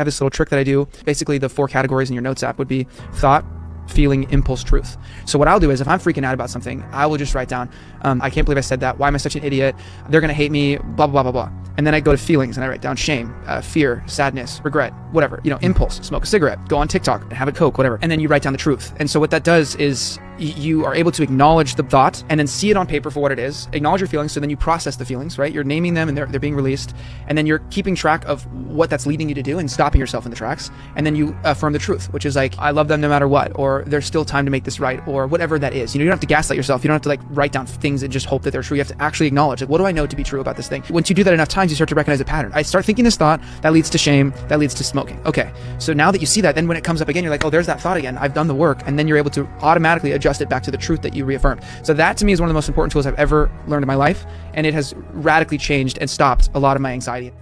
have this little trick that I do. Basically, the 4 categories in your notes app would be thought, feeling, impulse, truth. So what I'll do is if I'm freaking out about something, I will just write down, I can't believe I said that. Why am I such an idiot? They're going to hate me, blah, blah, blah, blah, blah. And then I go to feelings and I write down shame, fear, sadness, regret, whatever, impulse, smoke a cigarette, go on TikTok, have a Coke, whatever. And then you write down the truth. And so what that does is you are able to acknowledge the thought and then see it on paper for what it is, acknowledge your feelings. So then you process the feelings, right? You're naming them and they're being released. And then you're keeping track of what that's leading you to do and stopping yourself in the tracks. And then you affirm the truth, which is like, I love them no matter what, or there's still time to make this right, or whatever that is. You don't have to gaslight yourself. You don't have to like write down things and just hope that they're true. You have to actually acknowledge, like, what do I know to be true about this thing? Once you do that enough times, you start to recognize a pattern. I start thinking this thought that leads to shame, that leads to smoking. Okay. So now that you see that, then when it comes up again, you're like, oh, there's that thought again. I've done the work. And then you're able to automatically adjust it back to the truth that you reaffirmed. So that to me is one of the most important tools I've ever learned in my life. And it has radically changed and stopped a lot of my anxiety.